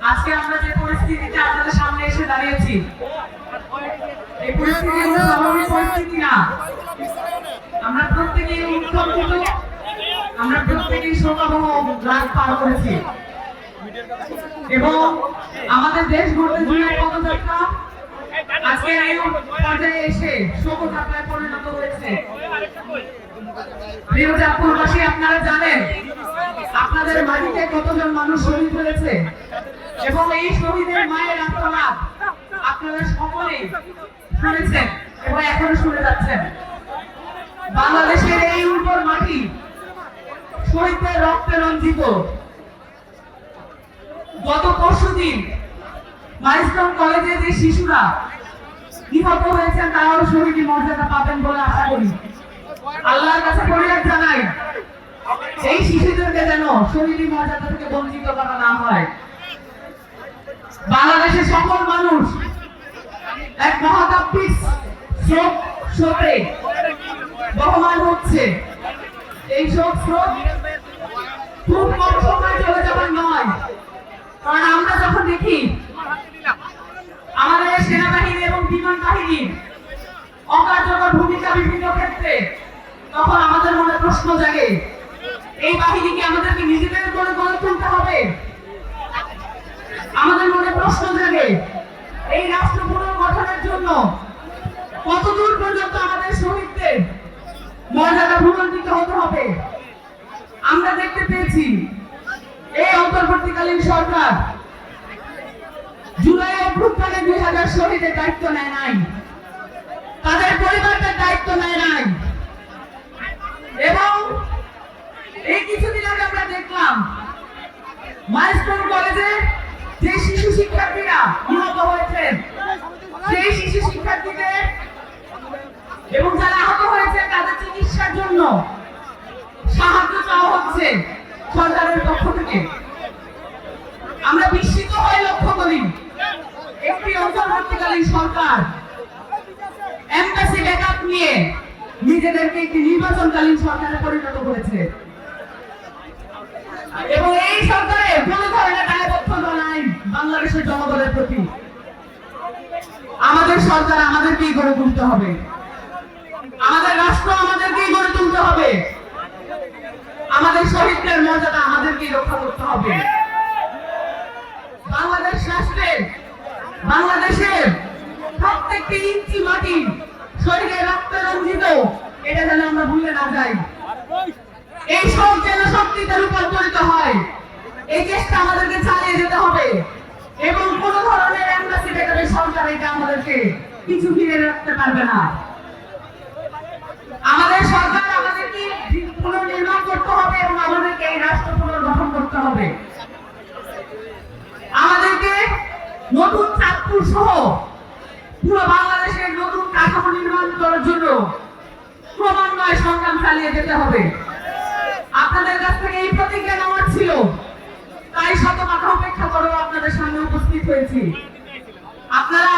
আজকে আমরা যে পরিস্থিতিতে আপনাদের সামনে এসে দাঁড়িয়েছি, এই পরিস্থিতি কোনো স্বাভাবিক পরিস্থিতি না। আমরা প্রত্যেকেই উৎকণ্ঠিত, আমরা প্রত্যেকেই শোকাবহ রাত পার করেছি এবং আমাদের দেশ গড়তে জন্য পদযাত্রা আজকে এই পর্যায়ে এসে শোকযাত্রায় পরিণত হয়েছে। প্রিয় চাঁদপুরবাসী, আপনারা জানেন আপনাদের মাটিতে কতজন মানুষ শহীদ হয়েছে এবং এই শহীদের মায়ের আত্মনাদ আপনারা সকলেই শুনেছেন এবং এখনো শুনে যাচ্ছেন। বাংলাদেশের এই উর্বর মাটি শহীদদের রক্তে রঞ্জিত। গত পরশুদিন মাইলস্টোন কলেজে যে শিশুরা নিহত হয়েছেন তারাও শহীদ মর্যাদা পাবেন বলে আশা করি। আল্লাহর কাছে ফরিয়াদ জানাই এই শিশুদেরকে যেন শহীদ মর্যাদা থেকে বঞ্চিত করা না হয়। বাংলাদেশের সকল মানুষ এক মহাকাব্যিক স্রোতে বহমান হচ্ছে। এই স্রোত খুব কম সময় চলে যাবার নয়, কারণ আমরা যখন দেখি আমাদের সেনাবাহিনী এবং বিমান বাহিনী অকার্যকর ভূমিকা বিভিন্ন ক্ষেত্রে, তখন আমাদের মনে প্রশ্ন জাগে এই বাহিনীকে আমাদেরকে নিজেদের করে গড়ে তুলতে হবে। আমাদের মনে প্রশ্ন জাগে এই রাষ্ট্র পুনর্গঠনের জন্য কতদূর পর্যন্ত আমাদের শহীদদের মর্যাদা ভূমিকা হতে হবে। আমরা দেখতে পেয়েছি এই অন্তর্বর্তীকালীন সরকার জুলাই অভ্যুত্থানে 2000 শহীদের দায়িত্ব নেয় নাই, তাদের পরিবারদের দায়িত্ব নেয় নাই। এবং এই কিছুদিন আগে আমরা দেখলাম মাইলস্টোন কলেজে যে শিশু শিক্ষার্থীরা নিহত হয়েছেন, সেই শিশু শিক্ষার্থীদের এবং যারা আহত হয়েছে তাদের চিকিৎসার জন্য সাহায্য চাওয়া হচ্ছে সরকারের পক্ষ থেকে। আমরা বিস্মিত হয়ে লক্ষ্য করি একটি অন্তর্বর্তীকালীন সরকার এমবাসি ব্যাকআপ নিয়ে নিজেদেরকে একটি নির্বাচনকালীন সরকারে পরিণত করেছে এবং এই সরকারের কোনো ধরনের দায়বদ্ধতা নাই বাংলাদেশের জনগণের প্রতি। আমাদের সরকার আমাদেরকেই গড়ে তুলতে হবে, আমাদের রাষ্ট্র আমাদেরকেই গড়ে তুলতে হবে, আমাদের শহীদদের মর্যাদা আমাদেরকেই রক্ষা করতে হবে। বাংলাদেশ রাষ্ট্রের বাংলাদেশের প্রত্যেকটি ইঞ্চি মাটি শহীদের রক্তে রঞ্জিত, এটা যেন আমরা ভুলে না যাই। এই সব যেন শক্তিতে রূপান্তরিত হয়, এই চেষ্টা আমাদেরকে চালিয়ে যেতে হবে এবং কোন ধরনের এমবাসি বেকারের সরকার এটা আমাদেরকে কিছু ফিরে রাখতে পারবে না। আমাদের সরকার আমাদেরকে পুনর্নির্মাণ করতে হবে এবং আমাদেরকে এই রাষ্ট্র পুনর্গঠন করতে হবে। আমাদেরকে নতুন চাঁদপুর সহ পুরো বাংলাদেশের নতুন কাঠামো নির্মাণ করার জন্য ক্রমান্বয়ে সংগ্রাম চালিয়ে যেতে হবে। আপনাদের কাছ থেকে এই প্রতিজ্ঞা নেওয়ার ছিল, তাই শত মাথা উপেক্ষা করেও আপনাদের সামনে উপস্থিত হয়েছি। আপনারা